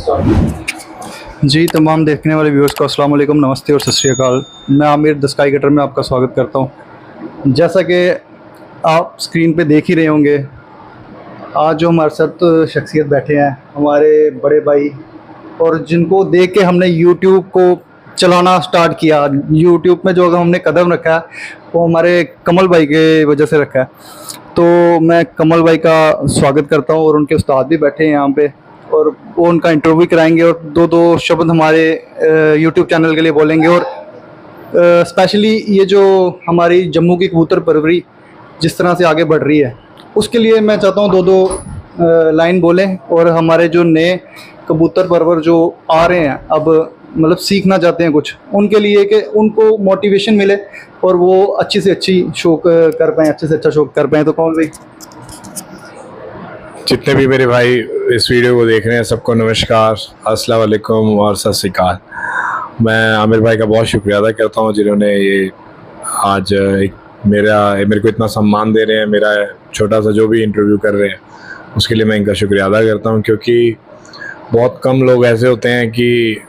जी, तमाम देखने वाले व्यूअर्स को अस्सलाम वालेकुम, नमस्ते और सत श्री अकाल। मैं आमिर द स्काई कटर में आपका स्वागत करता हूँ। जैसा कि आप स्क्रीन पे देख ही रहे होंगे, आज जो हमारे साथ शख्सियत बैठे हैं, हमारे बड़े भाई, और जिनको देख के हमने यूट्यूब को चलाना स्टार्ट किया। यूट्यूब में जो हमने कदम रखा है वो हमारे कमल भाई के वजह से रखा है। तो मैं कमल भाई का स्वागत करता हूँ और उनके उस्ताद भी बैठे हैं यहाँ पे, और वो उनका इंटरव्यू कराएंगे और दो शब्द हमारे यूट्यूब चैनल के लिए बोलेंगे। और स्पेशली ये जो हमारी जम्मू की कबूतर परवरी जिस तरह से आगे बढ़ रही है, उसके लिए मैं चाहता हूँ दो लाइन बोलें। और हमारे जो नए कबूतर परवर जो आ रहे हैं, अब मतलब सीखना चाहते हैं कुछ, उनके लिए कि उनको मोटिवेशन मिले और वो अच्छी से अच्छी शो कर पाएँ, अच्छे से अच्छा शो कर पाएँ। तो कौन भाई, जितने भी मेरे भाई इस वीडियो को देख रहे हैं, सबको नमस्कार, अस्सलाम वालेकुम और सत श्री अकाल। मैं आमिर भाई का बहुत शुक्रिया अदा करता हूँ जिन्होंने ये आज मेरे को इतना सम्मान दे रहे हैं। मेरा छोटा सा जो भी इंटरव्यू कर रहे हैं उसके लिए मैं इनका शुक्रिया अदा करता हूँ, क्योंकि बहुत कम लोग ऐसे होते हैं कि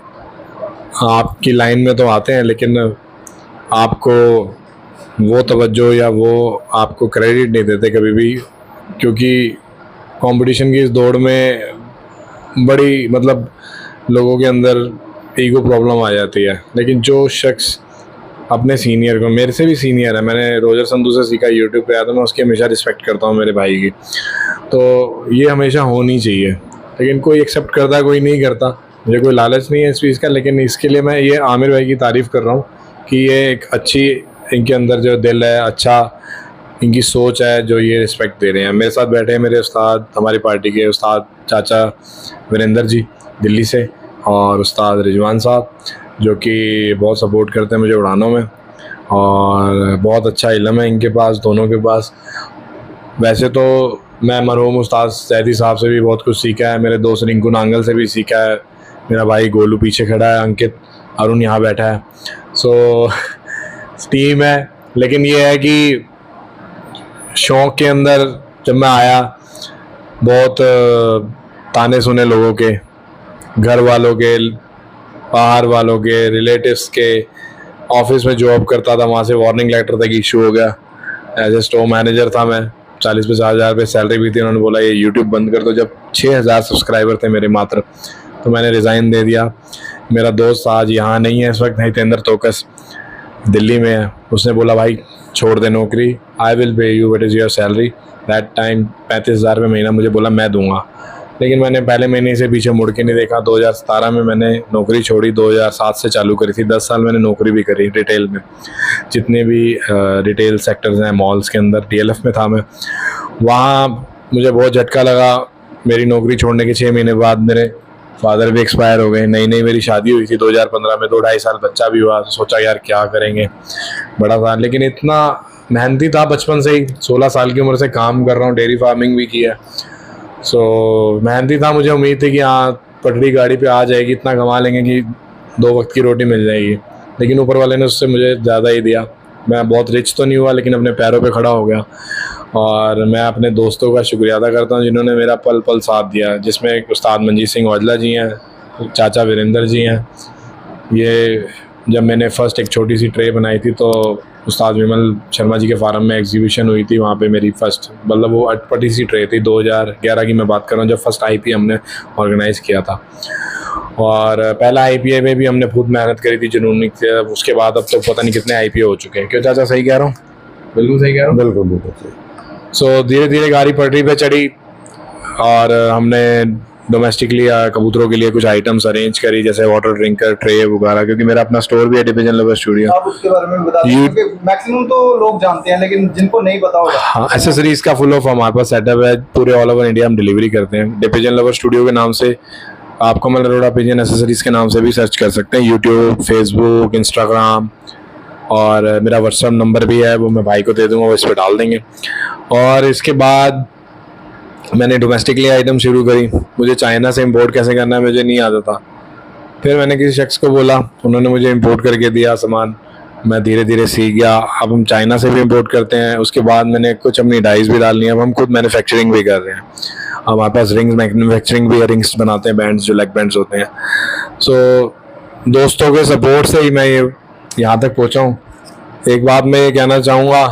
आपकी लाइन में तो आते हैं लेकिन आपको वो तवज्जो या वो आपको क्रेडिट नहीं देते कभी भी, क्योंकि कंपटीशन की इस दौड़ में बड़ी मतलब लोगों के अंदर ईगो प्रॉब्लम आ जाती है। लेकिन जो शख्स अपने सीनियर को, मेरे से भी सीनियर है, मैंने रोजर संधू से सीखा, यूट्यूब पे आया, तो मैं उसकी हमेशा रिस्पेक्ट करता हूँ मेरे भाई की। तो ये हमेशा होनी चाहिए, लेकिन कोई एक्सेप्ट करता, कोई नहीं करता। मुझे कोई लालच नहीं है इस चीज़ का, लेकिन इसके लिए मैं ये आमिर भाई की तारीफ़ कर रहा हूँ कि ये एक अच्छी, इनके अंदर जो दिल है, अच्छा इनकी सोच है, जो ये रिस्पेक्ट दे रहे हैं। मेरे साथ बैठे हैं मेरे उस्ताद, हमारी पार्टी के उस्ताद चाचा वीरेंद्र जी दिल्ली से, और उस्ताद रिजवान साहब जो कि बहुत सपोर्ट करते हैं मुझे उड़ानों में, और बहुत अच्छा इल्म है इनके पास, दोनों के पास। वैसे तो मैं मरहूम उस्ताद सैदी साहब से भी बहुत कुछ सीखा है, मेरे दोस्त रिंकू नांगल से भी सीखा है, मेरा भाई गोलू पीछे खड़ा है, अंकित, अरुण यहाँ बैठा है। सो टीम है। लेकिन ये है कि शौक़ के अंदर जब मैं आया, बहुत ताने सुने लोगों के, घर वालों के, बाहर वालों के, रिलेटिव्स के। ऑफिस में जॉब करता था, वहाँ से वार्निंग लेटर तक इशू हो गया। एज ए स्टोर मैनेजर था मैं, 40-50 हज़ार रुपये सैलरी भी थी। उन्होंने बोला ये यूट्यूब बंद कर दो। जब 6000 सब्सक्राइबर थे मेरे मात्र, तो मैंने रिज़ाइन दे दिया। मेरा दोस्त आज यहाँ नहीं है इस वक्त, हितेंद्र तोकस दिल्ली में है। उसने बोला भाई छोड़ दे नौकरी, I will pay you what is your salary. That time 35,000 रुपये महीना मुझे बोला मैं दूंगा, लेकिन मैंने पहले महीने से पीछे मुड़ के नहीं देखा। 2017 में मैंने नौकरी छोड़ी, 2007 से चालू करी थी। 10 साल मैंने नौकरी भी करी रिटेल में, जितने भी रिटेल सेक्टर्स हैं मॉल्स के अंदर, DLF में था मैं। वहाँ मुझे बहुत झटका लगा। मेरी नौकरी छोड़ने के 6 महीने बाद मेरे फादर भी एक्सपायर हो गए। नई नई मेरी शादी हुई थी 2015 में, 2-2.5 साल बच्चा भी हुआ। तो सोचा यार क्या करेंगे, बड़ा था, लेकिन इतना मेहनती था बचपन से ही। 16 साल की उम्र से काम कर रहा हूँ, डेयरी फार्मिंग भी किया। सो मेहनती था। मुझे उम्मीद थी कि हाँ पटरी गाड़ी पे आ जाएगी, इतना कमा लेंगे कि 2 वक्त की रोटी मिल जाएगी। लेकिन ऊपर वाले ने उससे मुझे ज़्यादा ही दिया। मैं बहुत रिच तो नहीं हुआ, लेकिन अपने पैरों पे खड़ा हो गया। और मैं अपने दोस्तों का शुक्रिया अदा करता हूँ जिन्होंने मेरा पल पल साथ दिया, जिसमें एक उस्ताद मंजीत सिंह औजला जी हैं, चाचा वीरेंद्र जी हैं। ये जब मैंने फ़र्स्ट एक छोटी सी ट्रे बनाई थी, तो उस्ताद विमल शर्मा जी के फार्म में एग्जीबिशन हुई थी, वहाँ पे मेरी फ़र्स्ट, मतलब वो अटपटी सी ट्रे थी। 2011 की मैं बात कर रहा हूँ, जब फर्स्ट IPA हमने ऑर्गेनाइज़ किया था। और पहला IPA में भी हमने बहुत मेहनत करी थी, जुनूनी थी। उसके बाद अब तो पता नहीं कितने IPA हो चुके हैं। क्यों चाचा, सही कह रहा हूँ? बिल्कुल सही कह रहा हूँ। बिल्कुल बिल्कुल। सो धीरे धीरे गाड़ी पटरी पे चढ़ी और हमने डोमेस्टिकली कबूतरों के लिए कुछ आइटम्स अरेंज करी, जैसे वाटर ड्रिंकर, ट्रे वगैरह, क्योंकि मेरा अपना स्टोर भी है डिवीजन लवर स्टूडियो। आप उसके बारे में बता दीजिए, क्योंकि मैक्सिमम तो लोग जानते हैं लेकिन जिनको नहीं पता होगा। हाँ, एसेसरीज का फुल ऑफ हमारे पास सेटअप है, पूरे ऑल ओवर इंडिया हम डिलीवरी करते हैं। डिवीजन लवर स्टूडियो के नाम से आप कमल अरोड़ा पिजन एसेसरीज के नाम से भी सर्च कर सकते हैं, यूट्यूब, फेसबुक, इंस्टाग्राम, और मेरा व्हाट्सअप नंबर भी है, वो मैं भाई को दे दूंगा, वो इस पर डाल देंगे। और इसके बाद मैंने डोमेस्टिकली आइटम शुरू करी। मुझे चाइना से इंपोर्ट कैसे करना है मुझे नहीं आता था। फिर मैंने किसी शख्स को बोला, उन्होंने मुझे इंपोर्ट करके दिया सामान। मैं धीरे धीरे सीख गया। अब हम चाइना से भी इंपोर्ट करते हैं। उसके बाद मैंने कुछ अपनी डाइज भी डालनी है। अब हम खुद मैन्युफैक्चरिंग भी कर रहे हैं। हमारे पास रिंग्स मैन्युफैक्चरिंग भी है, रिंग्स बनाते हैं, बैंड्स जो लेग बैंड्स होते हैं। सो दोस्तों के सपोर्ट से ही मैं ये यहाँ तक पहुँचा हूँ। एक बात मैं ये कहना चाहूँगा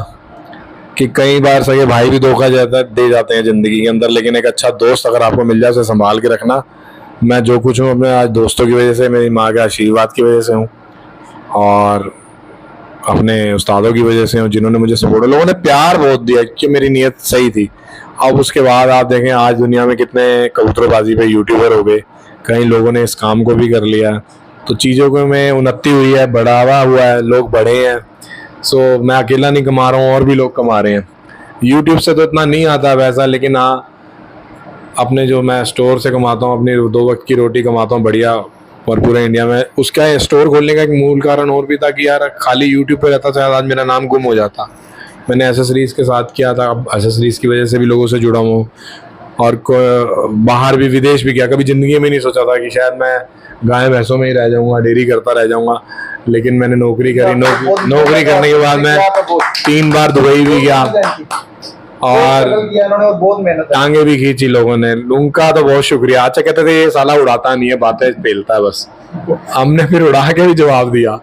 कि कई बार सगे भाई भी धोखा दे जाते हैं ज़िंदगी के अंदर, लेकिन एक अच्छा दोस्त अगर आपको मिल जाए उसे संभाल के रखना। मैं जो कुछ हूँ अपने आज दोस्तों की वजह से, मेरी माँ के आशीर्वाद की वजह से हूँ और अपने उस्तादों की वजह से हूँ जिन्होंने मुझे सपोर्ट, लोगों ने प्यार बहुत दिया कि मेरी नीयत सही थी। अब उसके बाद आप देखें आज दुनिया में कितने कबूतरबाजी पे यूट्यूबर हो गए, कई लोगों ने इस काम को भी कर लिया, तो चीज़ों को में उन्नति हुई है, बढ़ावा हुआ है, लोग बढ़े हैं। सो मैं अकेला नहीं कमा रहा हूँ, और भी लोग कमा रहे हैं। यूट्यूब से तो इतना नहीं आता वैसा, लेकिन हाँ अपने जो मैं स्टोर से कमाता हूँ, अपनी 2 वक्त की रोटी कमाता हूँ बढ़िया, और पूरे इंडिया में उसका स्टोर खोलने का एक मूल कारण और भी था कि यार खाली यूट्यूब पे रहता था आज मेरा नाम गुम हो जाता। मैंने एसेसरीज़ के साथ किया था, अब एसेसरीज़ की वजह से भी लोगों से जुड़ा हूँ, और बाहर भी, विदेश भी गया। कभी ज़िंदगी में नहीं सोचा था कि शायद मैं गाय भैंसों में ही रह जाऊँगा, डेयरी करता रह जाऊँगा, लेकिन मैंने नौकरी करी। नौकरी करने के बाद मैं 3 बार दुबई भी गया और बहुत मेहनत टांगे भी खींची लोगों ने, उनका तो बहुत शुक्रिया। अच्छा कहते थे ये साला उड़ाता नहीं है, बातें फेलता है बस। हमने फिर उड़ा के भी जवाब दिया।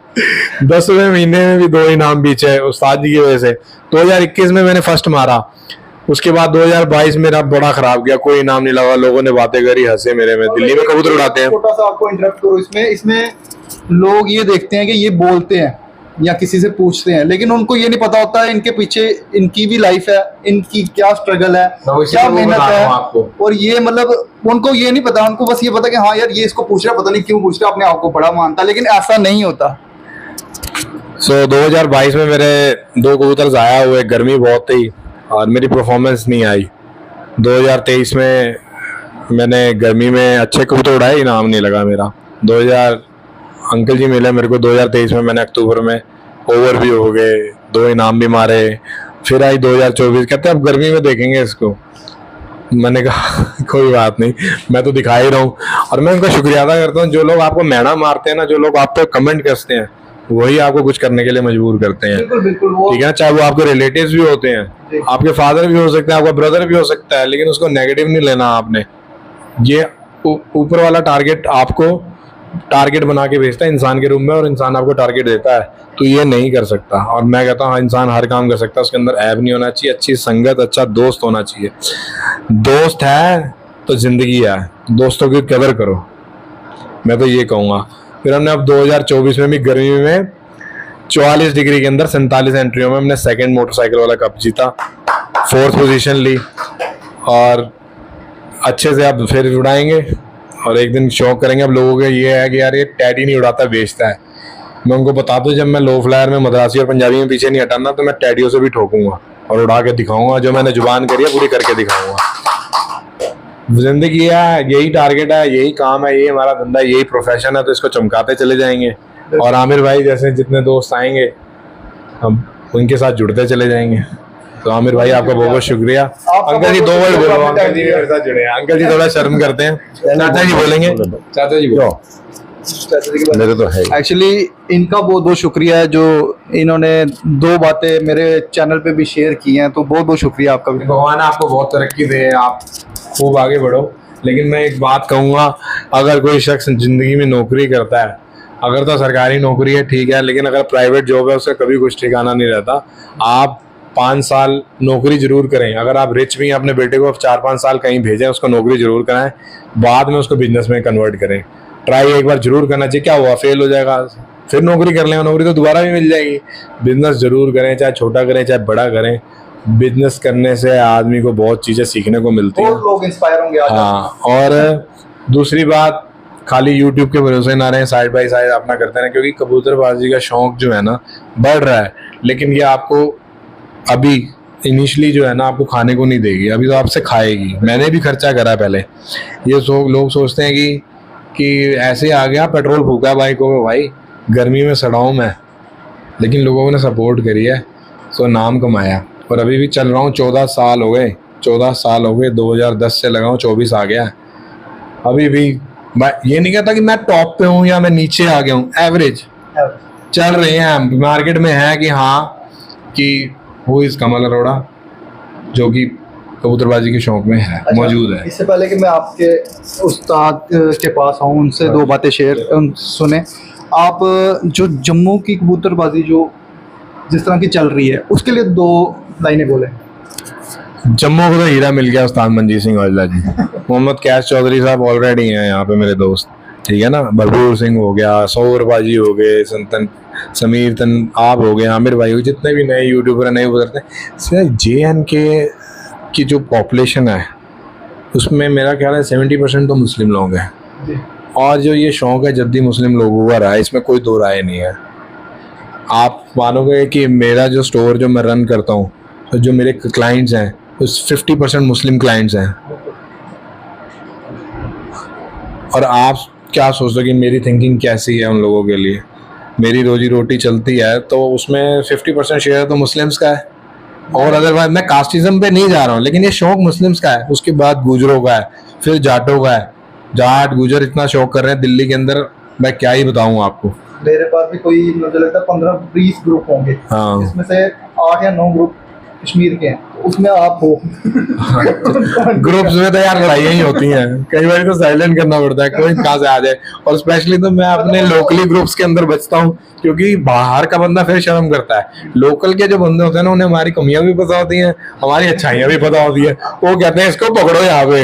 10वें महीने में भी 2 इनाम पीछे उस्ताद जी की वजह से। 2021 में मैंने फर्स्ट मारा, उसके बाद 2022 मेरा बड़ा खराब गया, कोई इनाम नहीं लगा, लोगों ने बातें करी, हंसे मेरे में। दिल्ली में कबूतर उड़ाते हैं। छोटा सा आपको इंटरप्ट करो, इसमें लोग ये देखते हैं कि ये बोलते हैं या किसी से पूछते हैं, लेकिन उनको ये नहीं पता होता है इनके पीछे इनकी भी लाइफ है, इनकी क्या स्ट्रगल है, क्या मेहनत है। और ये मतलब उनको ये नहीं पता, उनको बस ये पता कि हाँ यार ये इसको पूछ रहा, पता नहीं क्यों पूछ रहा, अपने आप को बड़ा मानता, लेकिन ऐसा नहीं होता। 2022 में मेरे 2 कबूतर ज़ाया हुए, गर्मी बहुत थी और मेरी परफॉर्मेंस नहीं आई। 2023 में मैंने गर्मी में अच्छे कबूतर उड़ाए, इनाम नहीं लगा मेरा। 2000 अंकल जी मिले मेरे को 2023 में, मैंने अक्टूबर में ओवर भी हो गए, 2 इनाम भी मारे। फिर आई 2024, कहते अब गर्मी में देखेंगे इसको। मैंने कहा कोई बात नहीं, मैं तो दिखा ही रहा हूँ। और मैं उनका शुक्रिया अदा करता हूँ, जो लोग आपको मैना मारते हैं ना, जो लोग आप पे कमेंट करते हैं, वही आपको कुछ करने के लिए मजबूर करते हैं। बिल्कुल ठीक है, चाहे वो आपके रिलेटिव्स भी होते हैं, आपके फादर भी हो सकते हैं, आपका ब्रदर भी हो सकता है, लेकिन उसको नेगेटिव नहीं लेना आपने। ये ऊपर वाला टारगेट आपको टारगेट बना के भेजता है इंसान के रूप में, और इंसान आपको टारगेट देता है, तो ये नहीं कर सकता। और मैं कहता हूँ इंसान हर काम कर सकता है, उसके अंदर ऐब नहीं होना चाहिए, अच्छी संगत, अच्छा दोस्त होना चाहिए। दोस्त है तो जिंदगी है, दोस्तों की कदर करो, मैं तो ये कहूँगा। फिर हमने अब 2024 में भी गर्मी में 44 डिग्री के अंदर 47 एंट्रियों में हमने सेकंड मोटरसाइकिल वाला कप जीता, 4th पोजीशन ली, और अच्छे से अब फिर उड़ाएंगे और एक दिन शौक करेंगे। अब लोगों का ये है कि यार ये टैडी नहीं उड़ाता, बेचता है। मैं उनको बता दूं, जब मैं लो फ्लायर में मद्रासी और पंजाबी में पीछे नहीं हटाना, तो मैं टैडियों से भी ठोकूंगा और उड़ा के दिखाऊंगा। जो मैंने जुबान करी है पूरी करके दिखाऊंगा। जिंदगी है, यही टारगेट है, यही काम है, यही हमारा धंधा है, यही प्रोफेशन है, तो इसको चमकाते चले जाएंगे। और आमिर भाई जैसे जितने दोस्त आएंगे हम उनके साथ जुड़ते चले जाएंगे। तो आमिर भाई आपका बहुत बहुत शुक्रिया। अंकल जी 2 वर्ड बोलो, अंकल जी मेरे साथ जुड़े हैं। अंकल जी थोड़ा शर्म करते हैं, चाचा जी बोलेंगे। चाचा जी बोलो। मेरे तो है एक्चुअली, इनका बहुत बहुत शुक्रिया है जो इन्होंने 2 बातें मेरे चैनल पे भी शेयर की हैं, तो बहुत बहुत शुक्रिया आपका भी। भगवान आपको बहुत तरक्की दे, आप खूब आगे बढ़ो। लेकिन मैं एक बात कहूँगा, अगर कोई शख्स जिंदगी में नौकरी करता है, अगर तो सरकारी नौकरी है ठीक है, लेकिन अगर प्राइवेट जॉब है उसका कभी कुछ ठिकाना नहीं रहता। आप 5 साल नौकरी जरूर करें। अगर आप रिच भी हैं, अपने बेटे को 4-5 साल कहीं भेजें, उसको नौकरी जरूर कराएं, बाद में उसको बिजनेस में कन्वर्ट करें। ट्राई एक बार जरूर करना चाहिए, क्या हुआ फेल हो जाएगा, फिर नौकरी कर लेंगे, नौकरी तो दोबारा भी मिल जाएगी। बिजनेस जरूर करें, चाहे छोटा करें चाहे बड़ा करें। बिजनेस करने से आदमी को बहुत चीज़ें सीखने को मिलती हैं, लोग इंस्पायर होंगे। हाँ, और दूसरी बात, खाली यूट्यूब के भरोसे ना रहें, साइड बाय साइड अपना करते रहें, क्योंकि कबूतरबाजी का शौक जो है ना बढ़ रहा है, लेकिन ये आपको अभी इनिशियली जो है ना आपको खाने को नहीं देगी, अभी तो आपसे खाएगी। मैंने भी खर्चा करा पहले। ये लोग सोचते हैं कि ऐसे आ गया, पेट्रोल फूका बाइकों में, भाई गर्मी में सड़ा हूँ मैं, लेकिन लोगों ने सपोर्ट करी है, सो नाम कमाया। और अभी भी चल रहा हूँ, 14 साल हो गए, 2010 से लगा हूँ, 24 आ गया। अभी भी मैं ये नहीं कहता कि मैं टॉप पे हूँ या मैं नीचे आ गया हूँ, एवरेज चल रहे हैं। मार्केट में है कि हाँ कि वो इस कमल अरोड़ा जो कि कबूतरबाजी के शौक में है, मौजूद है। इससे पहले कि मैं आपके उस्ताद के पास आऊँ, उनसे दो बातें सुने। आप जो जम्मू की कबूतरबाजी जो जिस तरह की चल रही है, उसके लिए दो लाइनें बोले। जम्मू को तो हीरा मिल गया उस्ताद मंजीत सिंह औजला जी। मोहम्मद कैश चौधरी साहब ऑलरेडी हैं यहाँ पे मेरे दोस्त, ठीक है ना। भरपूर सिंह हो गया, सौरबाजी हो गए, संतन समीर तन आप हो गए, आमिर भाई हो, जितने भी नए यूट्यूबर नए उभरते हैं। सर JNK की जो पॉपुलेशन है उसमें मेरा ख्याल है 70% तो मुस्लिम लोग हैं। और जो ये शौक़ है जद्दी मुस्लिम लोगों का रहा है, इसमें कोई दो राय नहीं है। आप मानोगे कि मेरा जो स्टोर जो मैं रन करता हूँ, तो जो मेरे क्लाइंट्स हैं उस 50% मुस्लिम क्लाइंट्स हैं। और आप क्या सोचते हो कि मेरी थिंकिंग कैसी है उन लोगों के लिए। मेरी रोजी रोटी चलती है तो उसमें 50% शेयर तो मुस्लिम्स का है। और अदरवाइज मैं कास्टिज्म पे नहीं जा रहा हूँ, लेकिन ये शौक मुस्लिम्स का है, उसके बाद गुजरों का है, फिर जाटों का है। जाट गुजर इतना शौक कर रहे हैं दिल्ली के अंदर, मैं क्या ही बताऊँ आपको। मेरे पास भी कोई मुझे लगता है 15-20 ग्रुप होंगे। हाँ, इसमें से 8 या 9 ग्रुप कश्मीर के हैं, तो उसमें आप हो। ग्रुप्स में तो यार लड़ाइयाँ ही होती हैं, कई बार तो साइलेंट करना पड़ता है, कोई कहाँ से आ जाए। और स्पेशली तो मैं अपने लोकली ग्रुप्स के अंदर बचता हूँ, क्योंकि बाहर का बंदा फिर शर्म करता है। लोकल के जो बंदे होते हैं ना, उन्हें हमारी कमियां भी पता होती हैं, हमारी अच्छाइयाँ भी पता होती है। वो कहते हैं इसको पकड़ो यहाँ पे,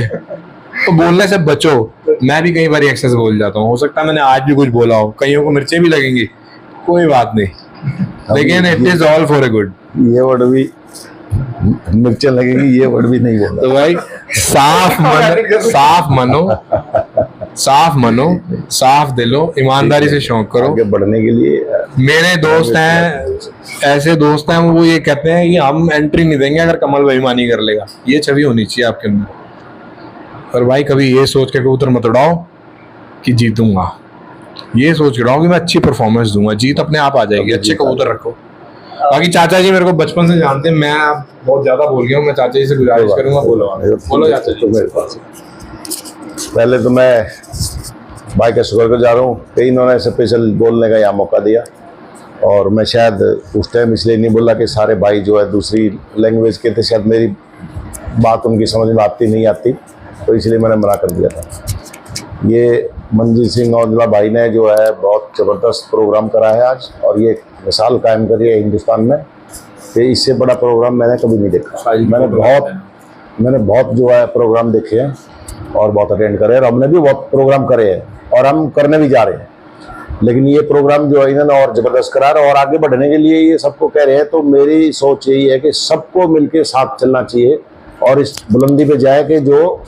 तो बोलने से बचो। मैं भी कई बार एक्सेस बोल जाता हूँ, हो सकता है मैंने आज भी कुछ बोला हो, कईयों को मिर्चें भी लगेंगी, कोई बात नहीं, लेकिन it is all for a good. ये वर्ड भी मिर्चें लगेगी, ये वर्ड भी नहीं बोला। तो भाई साफ मनो, साफ दिलो, ईमानदारी से शौक करो। आगे बढ़ने के लिए मेरे दोस्त हैं, ऐसे दोस्त हैं, वो ये कहते हैं कि हम एंट्री नहीं देंगे अगर कमल बेईमानी कर लेगा। ये छवि होनी चाहिए आपके अंदर। और भाई कभी ये सोच के कबूतर मत उड़ाओ कि जीतूंगा, ये सोच के उड़ाओ कि मैं अच्छी परफॉर्मेंस दूंगा। जीत अपने आप आ जाएगी, अच्छे कबूतर रखो। बाकी चाचा जी मेरे को बचपन से जानते हैं, मैं बहुत ज्यादा बोल गया हूँ, मैं चाचा जी से गुजारिश करूंगा, बोलो चाचा जी। मेरे पास पहले तो मैं भाई का शुक्र गुजार हूँ कि इन्होंने स्पेशल बोलने का यहाँ मौका दिया। और मैं शायद उस टाइम इसलिए नहीं बोला कि सारे भाई जो है दूसरी लैंग्वेज के थे, शायद मेरी बात उनकी समझ में आती नहीं आती, तो इसलिए मैंने मना कर दिया था। ये मंजीत सिंह औजला भाई ने जो है बहुत ज़बरदस्त प्रोग्राम करा है आज, और ये मिसाल कायम करी है हिंदुस्तान में कि इससे बड़ा प्रोग्राम मैंने कभी नहीं देखा। मैंने बहुत जो है प्रोग्राम देखे हैं और बहुत अटेंड करे, और हमने भी बहुत प्रोग्राम करे हैं और हम करने भी जा रहे हैं। लेकिन ये प्रोग्राम जो है इन्होंने और ज़बरदस्त करा है, और आगे बढ़ने के लिए ये सबको कह रहे हैं। तो मेरी सोच यही है कि सबको मिलके साथ चलना चाहिए और इस बुलंदी पे जाए कि जो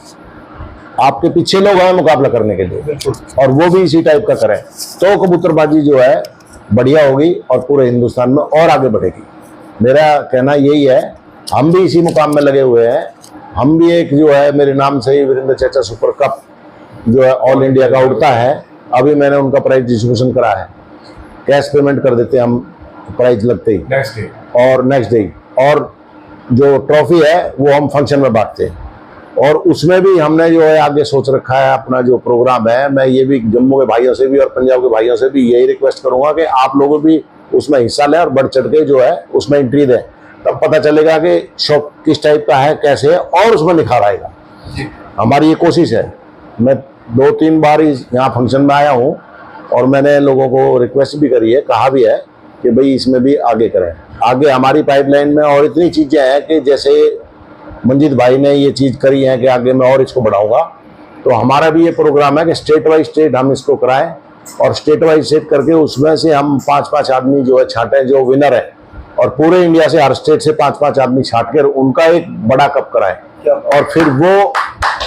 आपके पीछे लोग हैं मुकाबला करने के लिए, और वो भी इसी टाइप का करें, तो कबूतरबाजी जो है बढ़िया होगी और पूरे हिंदुस्तान में और आगे बढ़ेगी। मेरा कहना यही है, हम भी इसी मुकाम में लगे हुए हैं। हम भी एक जो है मेरे नाम से ही वीरेंद्र चेचा सुपर कप जो है ऑल इंडिया का उड़ता है, अभी मैंने उनका प्राइज डिस्ट्रीब्यूशन करा है। कैश पेमेंट कर देते हैं हम प्राइज लगते ही नेक्स्ट डे, और जो ट्रॉफी है वो हम फंक्शन में बांटते हैं। और उसमें भी हमने जो है आगे सोच रखा है अपना जो प्रोग्राम है। मैं ये भी जम्मू के भाइयों से भी और पंजाब के भाइयों से भी यही रिक्वेस्ट करूंगा कि आप लोगों भी उसमें हिस्सा लें और बढ़ चढ़ के जो है उसमें एंट्री दें, तब पता चलेगा कि शौक किस टाइप का है, कैसे है, और उसमें निखार आएगा। हमारी ये कोशिश है। मैं 2-3 बार यहाँ फंक्शन में आया हूँ और मैंने लोगों को रिक्वेस्ट भी करी है, कहा भी है कि भाई इसमें भी आगे करें। आगे हमारी पाइपलाइन में और इतनी चीज़ें हैं कि जैसे मंजीत भाई ने ये चीज़ करी है कि आगे मैं और इसको बढ़ाऊंगा। तो हमारा भी ये प्रोग्राम है कि स्टेट वाइज स्टेट हम इसको कराएं, और स्टेट वाइज स्टेट करके उसमें से हम 5-5 आदमी जो है छांटें जो विनर है, और पूरे इंडिया से हर स्टेट से 5-5 आदमी छांट कर उनका एक बड़ा कप कराएं, और फिर वो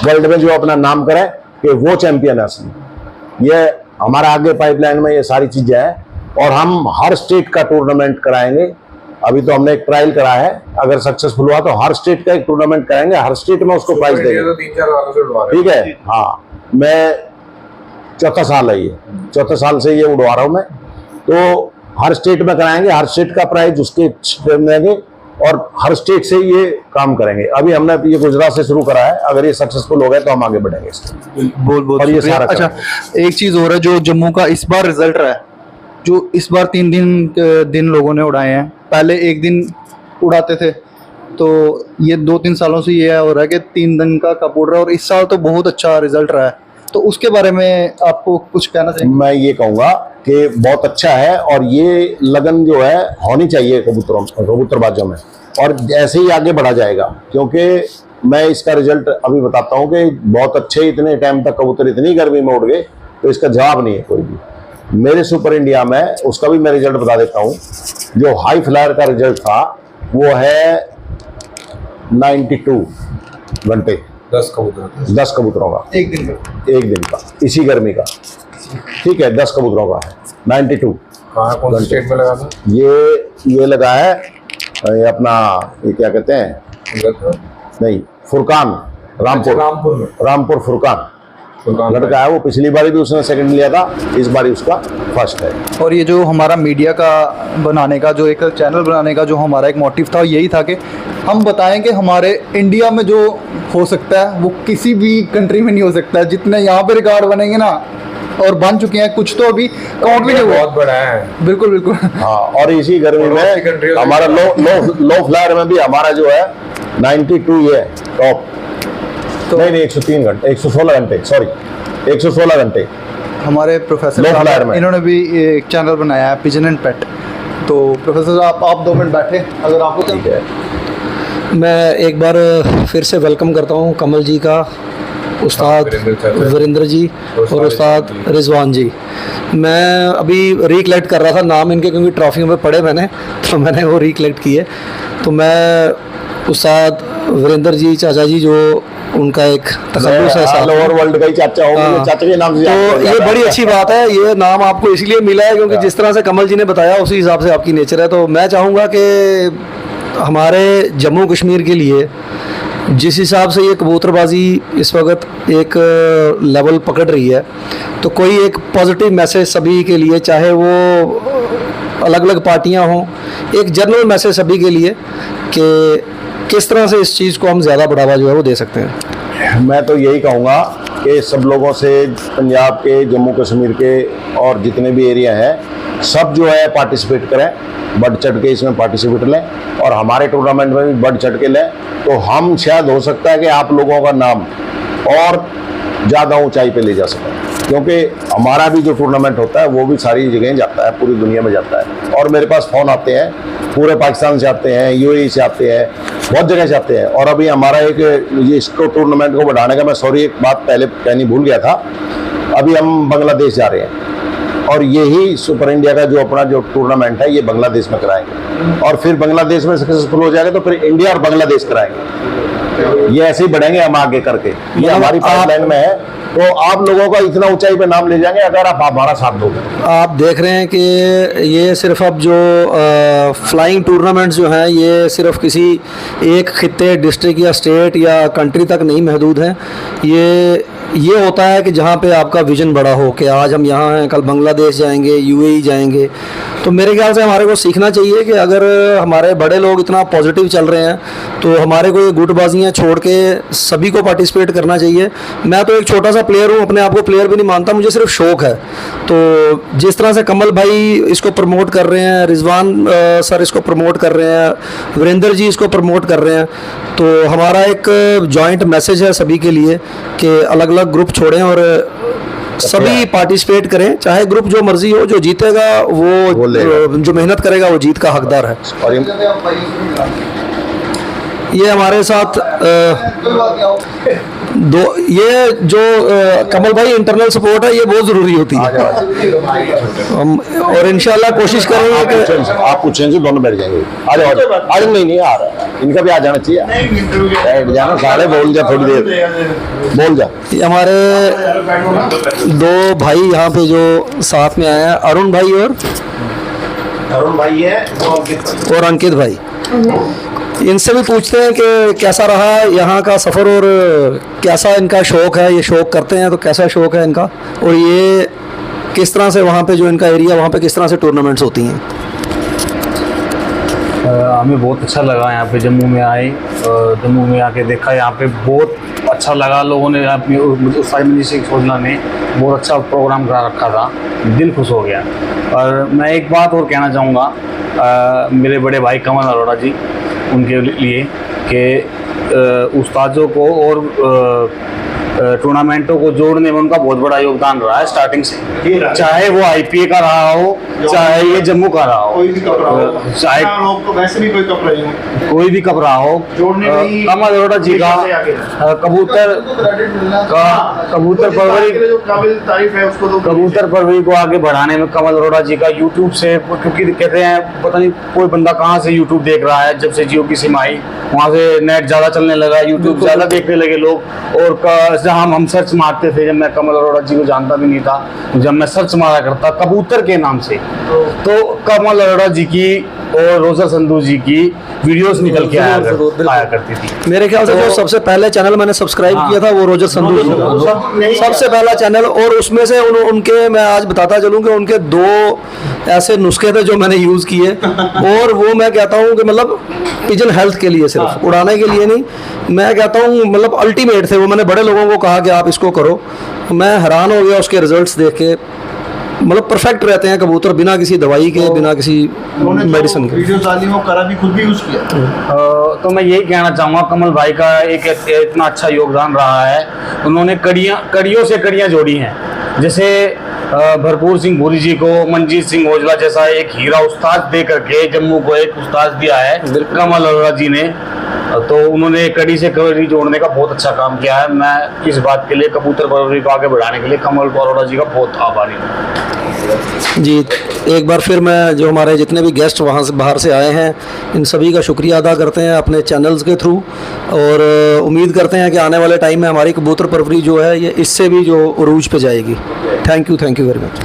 वर्ल्ड में जो अपना नाम करें कि वो चैंपियन है असली। ये हमारा आगे पाइपलाइन में ये सारी चीज़ें हैं, और हम हर स्टेट का टूर्नामेंट कराएंगे। अभी तो हमने एक ट्रायल करा है, अगर सक्सेसफुल हुआ तो हर स्टेट का एक टूर्नामेंट कराएंगे, हर स्टेट में उसको प्राइज देंगे। ठीक है, हाँ, मैं चौथा साल है ये, चौथे साल से ये उड़वा रहा हूँ मैं। तो हर स्टेट में कराएंगे, हर स्टेट का प्राइज उसके देंगे, और हर स्टेट से ये काम करेंगे। अभी हमने ये गुजरात से शुरू करा है, अगर ये सक्सेसफुल हो गए तो हम आगे बढ़ेंगे इसको। बहुत और ये सारा अच्छा, एक चीज़ हो रहा है जो जम्मू का इस बार रिजल्ट रहा है, जो इस बार 3 दिन लोगों ने उड़ाए हैं। पहले एक दिन उड़ाते थे, तो ये 2-3 सालों से ये हो रहा है कि 3 दिन का कप उड़ रहा है और इस साल तो बहुत अच्छा रिजल्ट रहा है। तो उसके बारे में आपको कुछ कहना चाहिए? मैं ये कहूँगा कि बहुत अच्छा है और ये लगन जो है होनी चाहिए कबूतरबाजों में, और ऐसे ही आगे बढ़ा जाएगा, क्योंकि मैं इसका रिजल्ट अभी बताता हूँ कि बहुत अच्छे इतने टाइम तक कबूतर इतनी गर्मी में उड़ गए, तो इसका जवाब नहीं है कोई भी। मेरे सुपर इंडिया में उसका भी मैं रिजल्ट बता देता हूँ। जो हाई फ्लायर का रिजल्ट था वो है 92 घंटे 10 कबूतरों का एक दिन का, इसी गर्मी का, ठीक है, 10 कबूतरों का है 92। कौन से स्टेट में लगा था? ये लगा है ये अपना, ये क्या कहते हैं, नहीं, फुरकान, रामपुर फुरकान लड़का है वो। पिछली बार भी उसने सेकंड लिया था, इस बार उसका फर्स्ट है। और ये जो हमारा मीडिया का बनाने का, जो एक चैनल बनाने का जो हमारा एक मोटिव था, यही था कि हम बताएं कि हमारे इंडिया में जो हो सकता है वो किसी भी कंट्री में नहीं हो सकता है। जितने यहाँ पे रिकॉर्ड बनेंगे ना, और बन चुके हैं कुछ, तो अभी काउंट भी नहीं हुआ। बहुत बड़ा है। बिल्कुल बिल्कुल। हाँ, और इसी गर्मी में हमारा लो फ्लायर में भी हमारा जो है 92 ये टॉप। तो नहीं 103 घंटे, 116 घंटे, सॉरी 116 घंटे। हमारे प्रोफेसर साहब इन्होंने भी एक चैनल बनाया है, पिजन एंड पेट। तो प्रोफेसर साहब आप 2 मिनट बैठे, अगर आपको ठीक है। मैं एक बार फिर से वेलकम करता हूँ कमल जी का, उस्ताद वीरेंद्र जी और उस्ताद रिजवान जी। मैं अभी रिकलेक्ट कर रहा था नाम इनके, क्योंकि ट्रॉफियों में पढ़े मैंने, तो मैंने वो रिकलेक्ट किए। तो मैं उस्ताद वीरेंद्र जी चाचा जी, जो उनका एक तखल्लुस है ऑल ओवर वर्ल्ड का ही चाचा होंगे, चाचा के नाम से। तो ये बड़ी अच्छी बात है, ये नाम आपको इसलिए मिला है क्योंकि जिस तरह से कमल जी ने बताया उसी हिसाब से आपकी नेचर है। तो मैं चाहूँगा कि हमारे जम्मू कश्मीर के लिए जिस हिसाब से ये कबूतरबाजी इस वक्त एक लेवल पकड़ रही है, तो कोई एक पॉजिटिव मैसेज सभी के लिए, चाहे वो अलग अलग पार्टियां हों, एक जनरल मैसेज सभी के लिए कि किस तरह से इस चीज़ को हम ज़्यादा बढ़ावा जो है वो दे सकते हैं। मैं तो यही कहूँगा कि सब लोगों से, पंजाब के, जम्मू कश्मीर के और जितने भी एरिया हैं, सब जो है पार्टिसिपेट करें, बढ़ चढ़ के इसमें पार्टिसिपेट लें, और हमारे टूर्नामेंट में भी बढ़ चढ़ के लें। तो हम शायद हो सकता है कि आप लोगों का नाम और ज़्यादा ऊंचाई पे ले जा सकें, क्योंकि हमारा भी जो टूर्नामेंट होता है वो भी सारी जगह जाता है, पूरी दुनिया में जाता है। और मेरे पास फ़ोन आते हैं, पूरे पाकिस्तान से आते हैं, यूएई से आते हैं, बहुत जगह से आते हैं। और अभी हमारा एक ये इसको टूर्नामेंट को बढ़ाने का, मैं सॉरी एक बात पहले कहनी भूल गया था, अभी हम बांग्लादेश जा रहे हैं, और यही सुपर इंडिया का जो अपना जो टूर्नामेंट है ये बांग्लादेश में कराएंगे, और फिर बांग्लादेश में सक्सेसफुल हो जाएगा तो फिर इंडिया और बांग्लादेश कराएंगे। ये ऐसे ही बढ़ेंगे हम आगे करके, ये हमारी पाइपलाइन में है। तो आप लोगों का इतना ऊंचाई पे नाम ले जाएंगे अगर आप हमारा साथ दोगे। आप देख रहे हैं कि ये सिर्फ अब जो फ्लाइंग टूर्नामेंट्स जो हैं ये सिर्फ किसी एक खित्ते, डिस्ट्रिक्ट या स्टेट या कंट्री तक नहीं महदूद हैं। ये होता है कि जहाँ पे आपका विजन बड़ा हो कि आज हम यहाँ हैं, कल बांग्लादेश जाएंगे, यूएई जाएंगे। तो मेरे ख्याल से हमारे को सीखना चाहिए कि अगर हमारे बड़े लोग इतना पॉजिटिव चल रहे हैं तो हमारे को ये गुटबाजियाँ छोड़ के सभी को पार्टिसिपेट करना चाहिए। मैं तो एक छोटा सा प्लेयर हूँ, अपने आप को प्लेयर भी नहीं मानता, मुझे सिर्फ शौक़ है। तो जिस तरह से कमल भाई इसको प्रमोट कर रहे हैं, रिजवान सर इसको प्रमोट कर रहे हैं, वीरेंद्र जी इसको प्रमोट कर रहे हैं, तो हमारा एक जॉइंट मैसेज है सभी के लिए कि अलग अलग ग्रुप छोड़ें और सभी पार्टिसिपेट करें, चाहे ग्रुप जो मर्जी हो, जो जीतेगा वो जो मेहनत करेगा वो जीत का हकदार है। और ये हमारे साथ ये जो कमल भाई इंटरनल सपोर्ट है ये बहुत ज़रूरी होती है। हम और इंशाल्लाह कोशिश करेंगे कि आप पूछें जो दोनों बैठ जाएंगे। आज नहीं आ रहा, इनका भी आ जाना चाहिए, बैठ जाना सारे, बोल जा थोड़ी देर, बोल जा। हमारे 2 भाई यहाँ पे जो साथ में आए हैं, अरुण भाई है और अंकित भाई, इनसे भी पूछते हैं कि कैसा रहा यहाँ का सफ़र और कैसा इनका शौक़ है, ये शौक़ करते हैं तो कैसा शौक़ है इनका, और ये किस तरह से वहाँ पे जो इनका एरिया वहाँ पे किस तरह से टूर्नामेंट्स होती हैं। हमें बहुत अच्छा लगा यहाँ पे जम्मू में आए, जम्मू में आके देखा, यहाँ पे बहुत अच्छा लगा। लोगों ने अपनी योजना ने बहुत अच्छा प्रोग्राम करा रखा था, दिल खुश हो गया। और मैं एक बात और कहना चाहूँगा, मेरे बड़े भाई कमल अरोड़ा जी, उनके लिए कि उस्तादों को और टूर्नामेंटों को जोड़ने में उनका बहुत बड़ा योगदान रहा है स्टार्टिंग से, चाहे वो आईपीए का रहा हो, चाहे ये जम्मू का रहा हो, कोई भी कप रहा हो, चाहे लोग तो वैसे भी कोई कप रहे हो, कोई भी कप रहा हो, जोड़ने में ही कमल अरोड़ा जी का कबूतर परवरी, जो काबिल तारीफ है उसको तो कबूतर परवरी को आगे बढ़ाने में कमल अरोड़ा जी का यूट्यूब से, क्योंकि कहते हैं पता नहीं कोई बंदा कहाँ से यूट्यूब देख रहा है, जब से जियो की सिम आई वहाँ से नेट ज़्यादा चलने लगा, यूट्यूब ज़्यादा देखने लगे लोग। और जहाँ हम सर्च मारते थे, जब मैं कमल अरोड़ा जी को जानता भी नहीं था, जब मैं सर्च मारा करता कबूतर के नाम से, तो कमल अरोड़ा जी की और रोजर संधू जी की वीडियोस निकल के आया करती थी। मेरे ख्याल से जो सबसे पहले चैनल मैंने सब्सक्राइब किया था वो रोजर संधू जी का सबसे पहला चैनल, और उसमें से उनके मैं आज बताता चलूँ कि उनके 2 ऐसे नुस्खे थे जो मैंने यूज़ किए, और वो मैं कहता हूँ कि मतलब पिजन हेल्थ के लिए, सिर्फ उड़ाने के लिए नहीं, मैं कहता हूँ मतलब अल्टीमेट थे वो। मैंने बड़े लोगों को कहा कि आप इसको करो, मैं हैरान हो गया उसके रिजल्ट्स देख के। मतलब परफेक्ट रहते हैं कबूतर, बिना किसी दवाई के, बिना किसी मेडिसिन के। वीडियो डाली वो करा भी खुद भी यूज किया। तो मैं यही कहना चाहूँगा, कमल भाई का एक इतना अच्छा योगदान रहा है, उन्होंने कड़ियों से कड़ियाँ जोड़ी हैं। जैसे भरपूर सिंह भूरी जी को मंजीत सिंह ओजला जैसा एक हीरा उस्ताद दे करके जम्मू को एक उस्ताद दिया है कमल अरोड़ा जी ने, तो उन्होंने कड़ी से कड़ी जोड़ने का बहुत अच्छा काम किया है। मैं इस बात के लिए कबूतर परवरी को आगे बढ़ाने के लिए कमल अरोड़ा जी का बहुत आभारी हूँ। जी, एक बार फिर मैं जो हमारे जितने भी गेस्ट वहाँ से बाहर से आए हैं, इन सभी का शुक्रिया अदा करते हैं अपने चैनल्स के थ्रू, और उम्मीद करते हैं कि आने वाले टाइम में हमारी कबूतर परवरी जो है ये इससे भी जो उरूज पे जाएगी। Thank you very much.